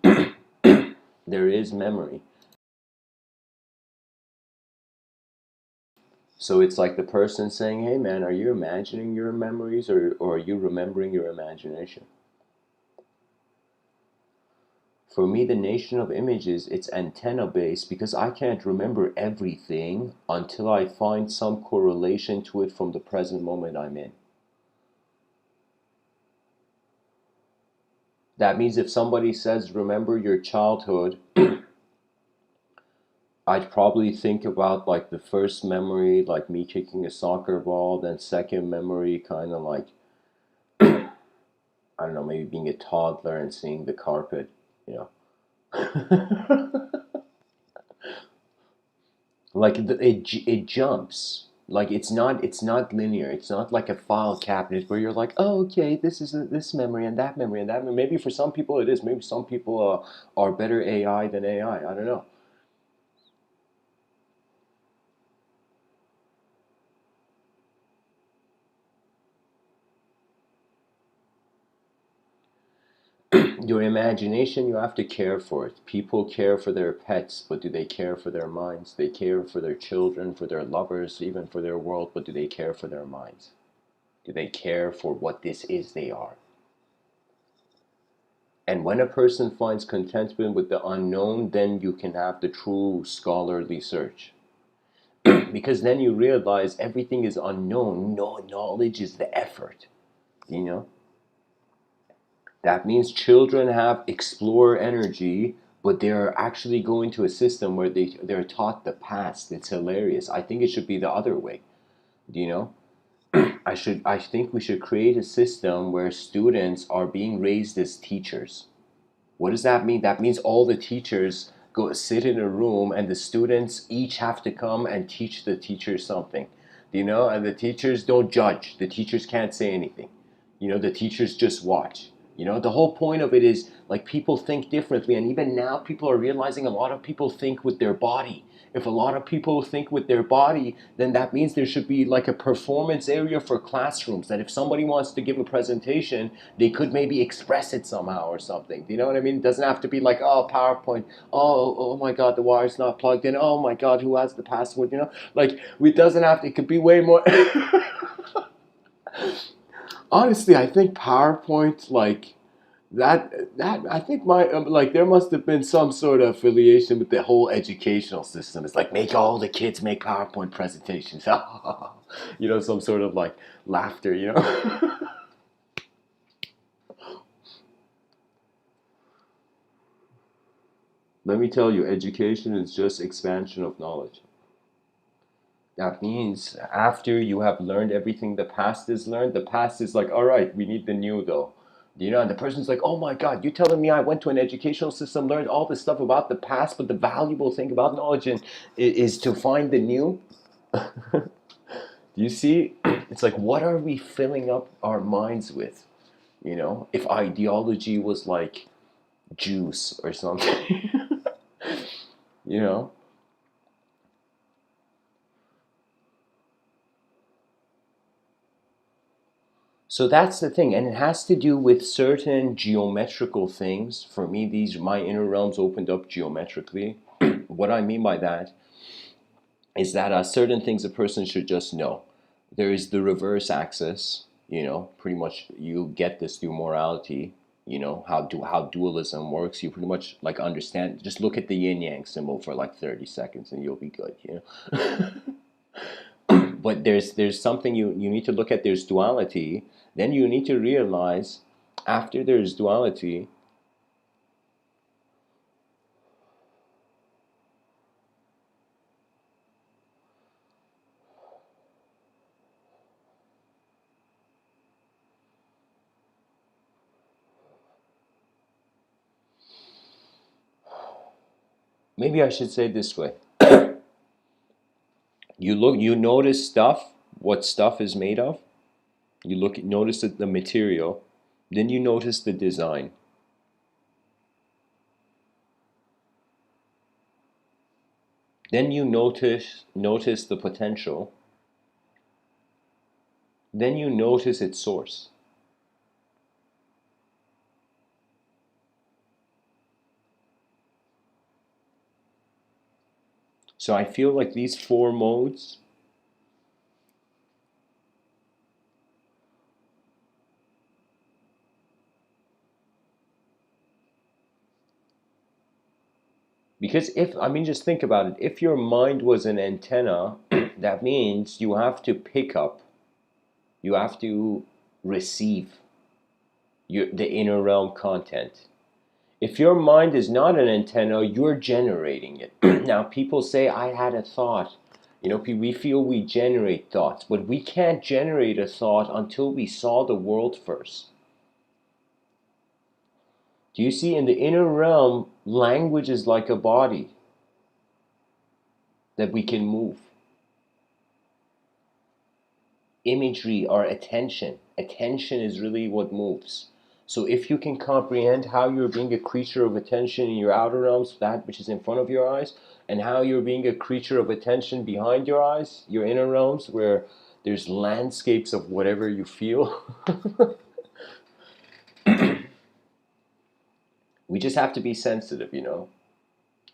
there is memory. So it's like the person saying, hey man, are you imagining your memories, or are you remembering your imagination? For me, the nation of images, it's antenna based because I can't remember everything until I find some correlation to it from the present moment I'm in. That means if somebody says, remember your childhood, I'd probably think about like the first memory, like me kicking a soccer ball, then second memory, kind of like, I don't know, maybe being a toddler and seeing the carpet, you know. Like it jumps. Like it's not linear. It's not like a file cabinet where you're like, oh, okay, this is this memory and that memory and that memory. Maybe for some people it is. Maybe some people are better AI than AI. I don't know. Your imagination, you have to care for it. People care for their pets, but do they care for their minds? They care for their children, for their lovers, even for their world, but do they care for their minds? Do they care for what this is they are? And when a person finds contentment with the unknown, then you can have the true scholarly search. Because then you realize everything is unknown. No, knowledge is the effort. You know? That means children have explorer energy, but they're actually going to a system where they're taught the past. It's hilarious. I think it should be the other way. Do you know? I think we should create a system where students are being raised as teachers. What does that mean? That means all the teachers go sit in a room and the students each have to come and teach the teachers something. You know, and the teachers don't judge. The teachers can't say anything. You know, the teachers just watch. You know, the whole point of it is like people think differently, and even now people are realizing a lot of people think with their body. If a lot of people think with their body, then that means there should be like a performance area for classrooms, that if somebody wants to give a presentation, they could maybe express it somehow or something. Do you know what I mean? It doesn't have to be like, oh, PowerPoint, oh my God, the wire's not plugged in, oh my God, who has the password, you know? Like, it doesn't have to, it could be way more. Honestly, I think PowerPoint, like, that I think my like there must have been some sort of affiliation with the whole educational system. It's like make all the kids make PowerPoint presentations. You know, some sort of like laughter, you know. Let me tell you, education is just expansion of knowledge. That means after you have learned everything the past is learned, the past is like, all right, we need the new though. You know, and the person's like, oh my God, you're telling me I went to an educational system, learned all this stuff about the past, but the valuable thing about knowledge is to find the new? Do you see? It's like, what are we filling up our minds with? You know, if ideology was like juice or something, you know? So that's the thing, and it has to do with certain geometrical things. For me, these my inner realms opened up geometrically. What I mean by that is that certain things a person should just know. There is the reverse axis, you know, pretty much you get this through morality, you know, how dualism works. You pretty much like understand, just look at the yin yang symbol for like 30 seconds and you'll be good, you know. But there's something you need to look at. There's duality. Then you need to realize after there's duality, maybe I should say it this way. You notice stuff, what stuff is made of. You notice the material, then you notice the design. Then you notice the potential. Then you notice its source. So I feel like these four modes, because if, I mean, just think about it. If your mind was an antenna, that means you have to pick up, you have to receive the inner realm content. If your mind is not an antenna, you're generating it. Now, people say, I had a thought. You know, we feel we generate thoughts, but we can't generate a thought until we saw the world first. Do you see, in the inner realm, language is like a body that we can move. Imagery or attention is really what moves. So if you can comprehend how you're being a creature of attention in your outer realms, that which is in front of your eyes, and how you're being a creature of attention behind your eyes, your inner realms, where there's landscapes of whatever you feel. We just have to be sensitive, you know.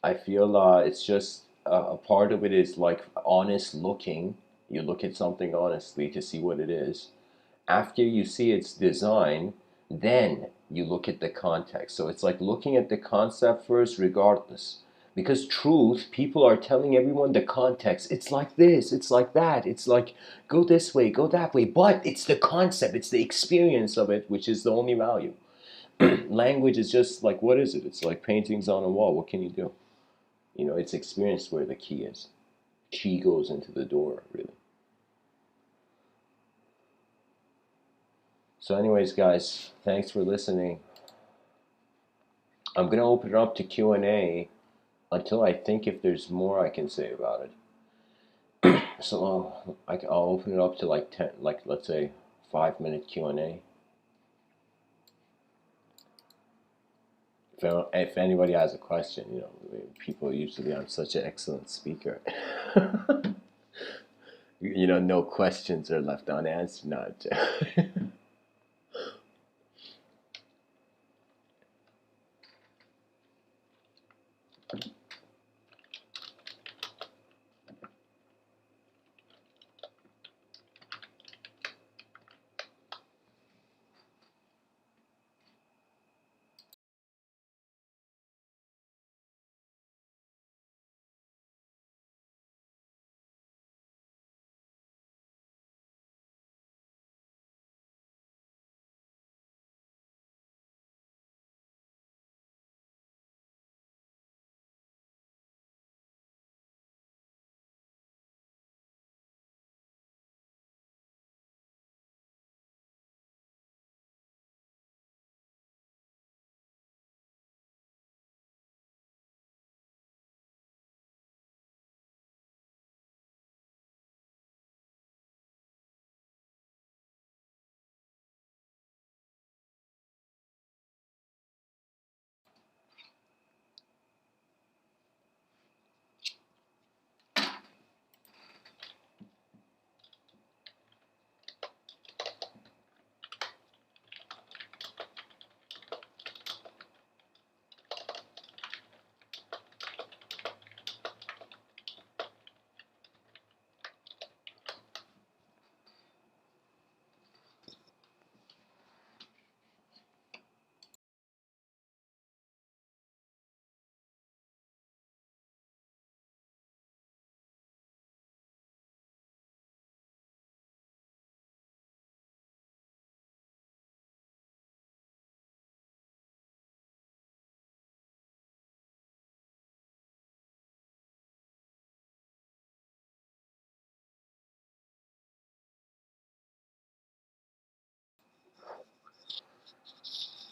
I feel it's just a part of it is like honest looking. You look at something honestly to see what it is. After you see its design, then you look at the context. So it's like looking at the concept first, regardless. Because truth, people are telling everyone the context. It's like this, it's like that, it's like go this way, go that way. But it's the concept, it's the experience of it, which is the only value. Language is just like, what is it? It's like paintings on a wall. What can you do? You know, it's experience where the key is. Key goes into the door, really. So anyways, guys, thanks for listening. I'm going to open it up to Q&A until I think if there's more I can say about it. So I'll open it up to like 10, like let's say 5-minute Q&A. if anybody has a question, you know, people usually, I'm such an excellent speaker. You know, no questions are left unanswered. Not.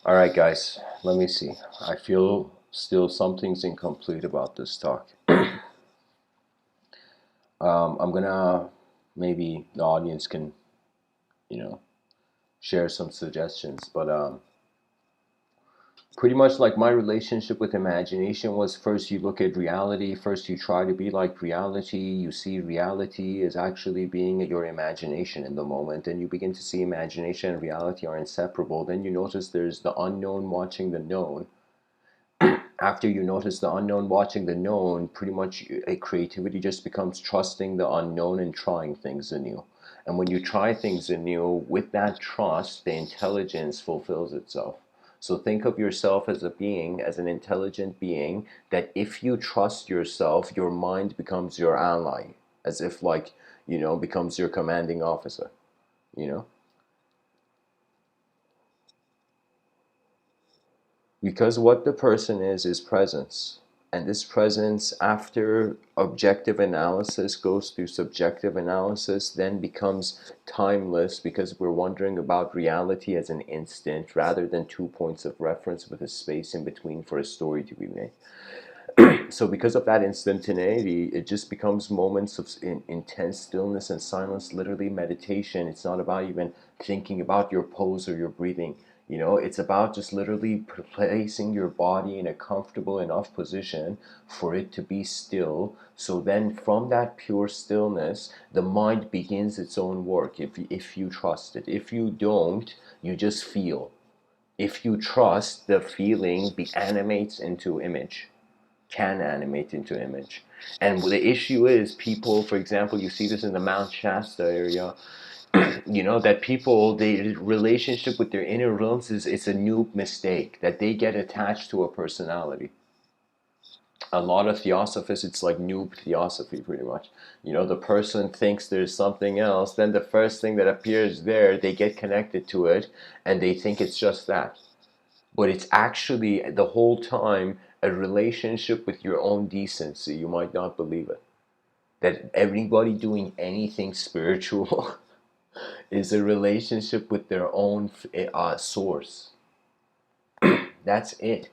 All right, guys, let me see. I feel still something's incomplete about this talk. I'm gonna, maybe the audience can, you know, share some suggestions, but pretty much like my relationship with imagination was, first you look at reality, first you try to be like reality, you see reality as actually being your imagination in the moment, and you begin to see imagination and reality are inseparable. Then you notice there's the unknown watching the known. After you notice the unknown watching the known, pretty much a creativity just becomes trusting the unknown and trying things anew. And when you try things anew, with that trust, the intelligence fulfills itself. So think of yourself as a being, as an intelligent being, that if you trust yourself, your mind becomes your ally, as if like, you know, becomes your commanding officer, you know? Because what the person is presence. And this presence, after objective analysis, goes through subjective analysis, then becomes timeless, because we're wondering about reality as an instant rather than 2 points of reference with a space in between for a story to be made. So because of that instantaneity, it just becomes moments of intense stillness and silence, literally meditation. It's not about even thinking about your pose or your breathing. You know, it's about just literally placing your body in a comfortable enough position for it to be still. So then from that pure stillness, the mind begins its own work, if you trust it. If you don't, you just feel. If you trust, the feeling animates into image, can animate into image. And the issue is, people, for example, you see this in the Mount Shasta area, you know, that people, the relationship with their inner realms is, it's a new mistake, that they get attached to a personality. A lot of theosophists, it's like noob theosophy, pretty much. You know, the person thinks there's something else, then the first thing that appears there, they get connected to it, and they think it's just that. But it's actually the whole time a relationship with your own decency. You might not believe it, that everybody doing anything spiritual is a relationship with their own source. That's it.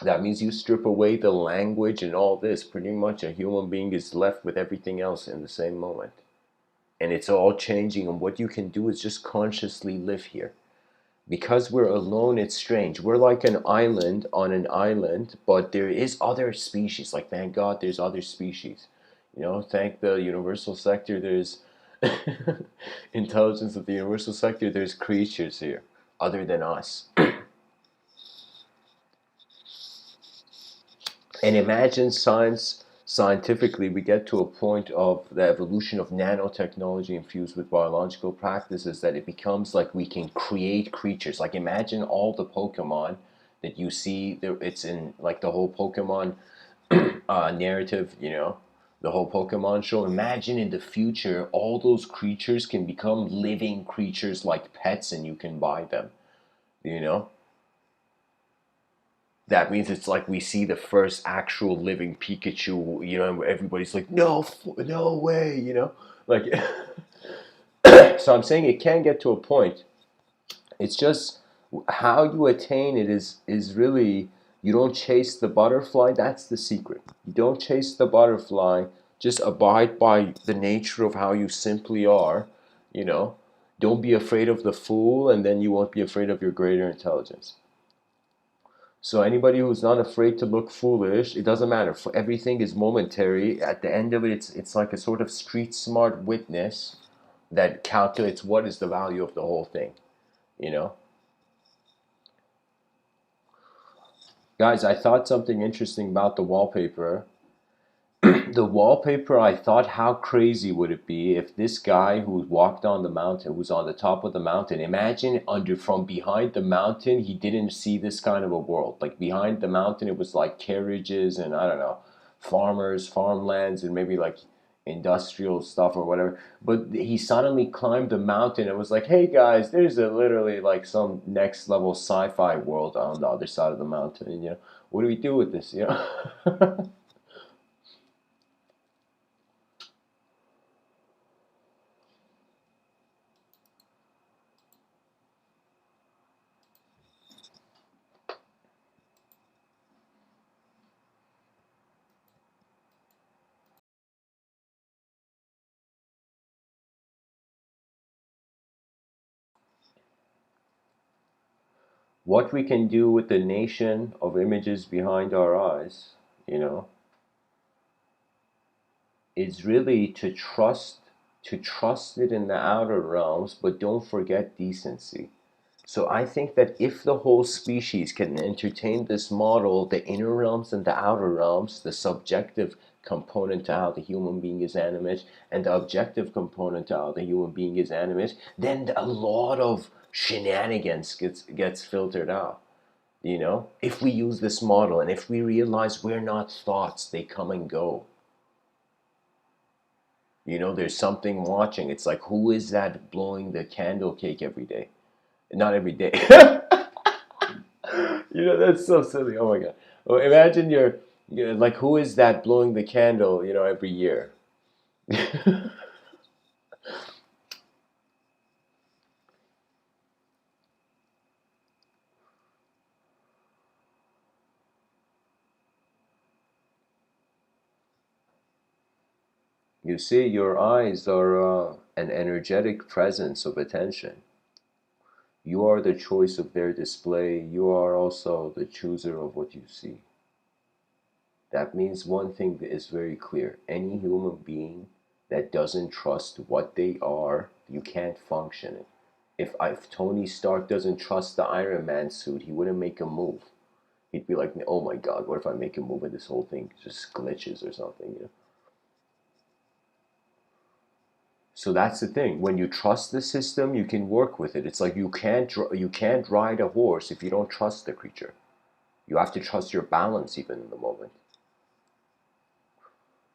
That means you strip away the language and all this, pretty much a human being is left with everything else in the same moment. And it's all changing, and what you can do is just consciously live here. Because we're alone, it's strange. We're like an island on an island, but there is other species. Like, thank God there's other species. You know, thank the universal sector, there's intelligence of the universal sector, there's creatures here other than us. And imagine scientifically, we get to a point of the evolution of nanotechnology infused with biological practices that it becomes like we can create creatures. Like, imagine all the Pokemon that you see. It's in like the whole Pokemon narrative, you know, the whole Pokemon show. Imagine in the future, all those creatures can become living creatures like pets, and you can buy them. You know, that means it's like we see the first actual living Pikachu, you know, everybody's like, no, no way, you know, like, so I'm saying it can get to a point. It's just how you attain it is really, you don't chase the butterfly. That's the secret. You don't chase the butterfly. Just abide by the nature of how you simply are, you know. Don't be afraid of the fool, and then you won't be afraid of your greater intelligence. So anybody who's not afraid to look foolish, it doesn't matter. For everything is momentary. At the end of it, it's like a sort of street smart witness that calculates what is the value of the whole thing. You know, guys, I thought something interesting about the wallpaper. The wallpaper, I thought, how crazy would it be if this guy who walked on the mountain, who's on the top of the mountain, imagine under from behind the mountain, he didn't see this kind of a world. Like, behind the mountain, it was like carriages and, I don't know, farmers, farmlands, and maybe like industrial stuff or whatever. But he suddenly climbed the mountain and was like, hey guys, there's a literally like some next level sci-fi world on the other side of the mountain. And, you know, what do we do with this? You know? What we can do with the nation of images behind our eyes, you know, is really to trust it in the outer realms, but don't forget decency. So I think that if the whole species can entertain this model, the inner realms and the outer realms, the subjective component to how the human being is animate and the objective component to how the human being is animate, then a lot of shenanigans gets filtered out. You know, if we use this model and if we realize we're not thoughts, they come and go. You know, there's something watching. It's like, who is that blowing the candle cake every day? Not every day. You know, that's so silly. Oh my God. Well, imagine you're like, who is that blowing the candle, you know, every year? You see, your eyes are an energetic presence of attention. You are the choice of their display. You are also the chooser of what you see. That means one thing that is very clear. Any human being that doesn't trust what they are, you can't function. If Tony Stark doesn't trust the Iron Man suit, he wouldn't make a move. He'd be like, oh my God, what if I make a move and this whole thing just glitches or something, you know? So that's the thing. When you trust the system, you can work with it. It's like you can't ride a horse if you don't trust the creature. You have to trust your balance even in the moment.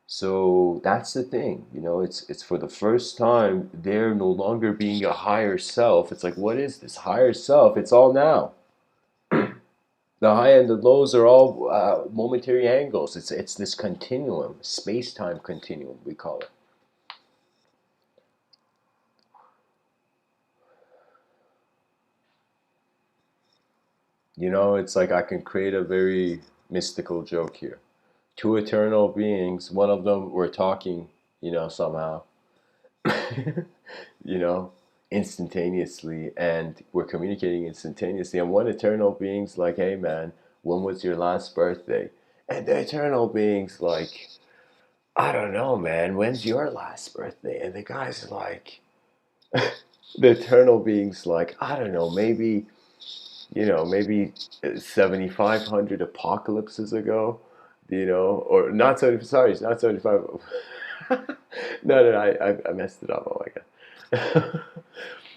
So that's the thing, you know, it's for the first time they're no longer being a higher self. It's like, what is this higher self? It's all now. The high and the lows are all momentary angles. It's this continuum, space-time continuum, we call it. You know, it's like I can create a very mystical joke here. Two eternal beings, one of them were talking, you know, somehow. You know, instantaneously, and we're communicating instantaneously. And one eternal being's like, hey man, when was your last birthday? And the eternal being's like, I don't know, man, when's your last birthday? And the guy's like, the eternal being's like, I don't know, maybe, maybe 7,500 apocalypses ago, or not 70, sorry, it's not 75. No, I messed it up. Oh my God.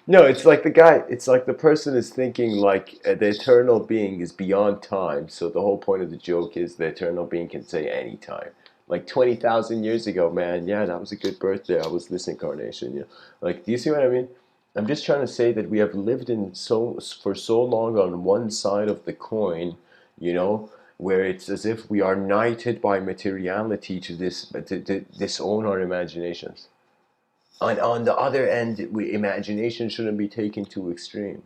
No, it's like it's like the person is thinking like the eternal being is beyond time. So the whole point of the joke is the eternal being can say anytime. Like 20,000 years ago, man, yeah, that was a good birthday. I was this incarnation, Like, do you see what I mean? I'm just trying to say that we have lived for so long on one side of the coin, where it's as if we are knighted by materiality to disown our imaginations. On the other end, imagination shouldn't be taken too extreme.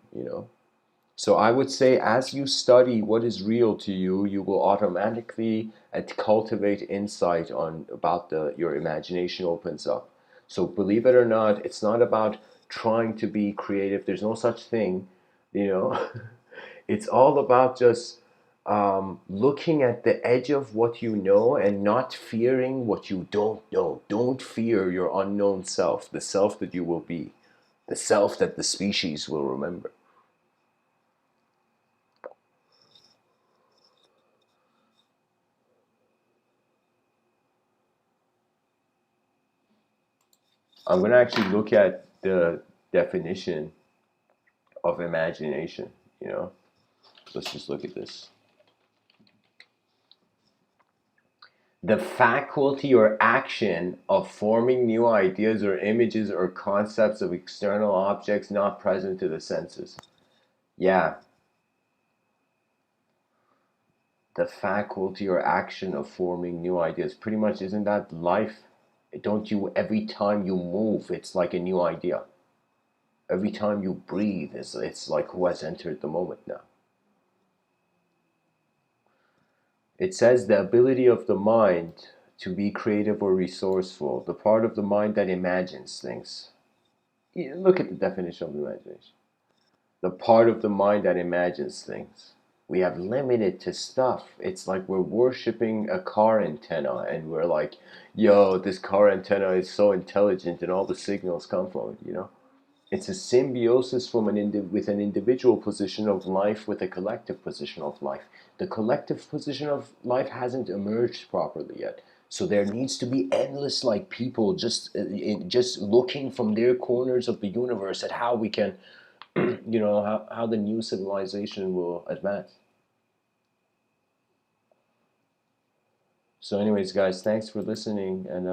So I would say, as you study what is real to you, you will automatically cultivate insight on about your imagination opens up. So believe it or not, it's not about trying to be creative. There's no such thing. It's all about just looking at the edge of what you know and not fearing what you don't know. Don't fear your unknown self, the self that you will be, the self that the species will remember. I'm going to actually look at the definition of imagination. Let's just look at this. The faculty or action of forming new ideas or images or concepts of external objects not present to the senses. Yeah, the faculty or action of forming new ideas. Pretty much, isn't that life? Don't you, every time you move, it's like a new idea. Every time you breathe, it's like who has entered the moment now. It says the ability of the mind to be creative or resourceful, the part of the mind that imagines things. Look at the definition of imagination. The part of the mind that imagines things. We have limited to stuff. It's like we're worshiping a car antenna and we're like, yo, this car antenna is so intelligent and all the signals come from it. It's a symbiosis with an individual position of life with a collective position of life. The collective position of life hasn't emerged properly yet. So there needs to be endless like people just looking from their corners of the universe at how we can, how the new civilization will advance. So anyways, guys, thanks for listening, and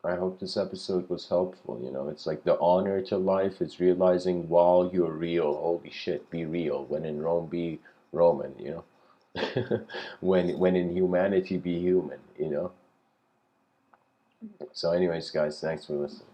I hope this episode was helpful. It's like the honor to life is realizing while you're real, holy shit, be real. When in Rome, be Roman. when in humanity, be human. So anyways, guys, thanks for listening.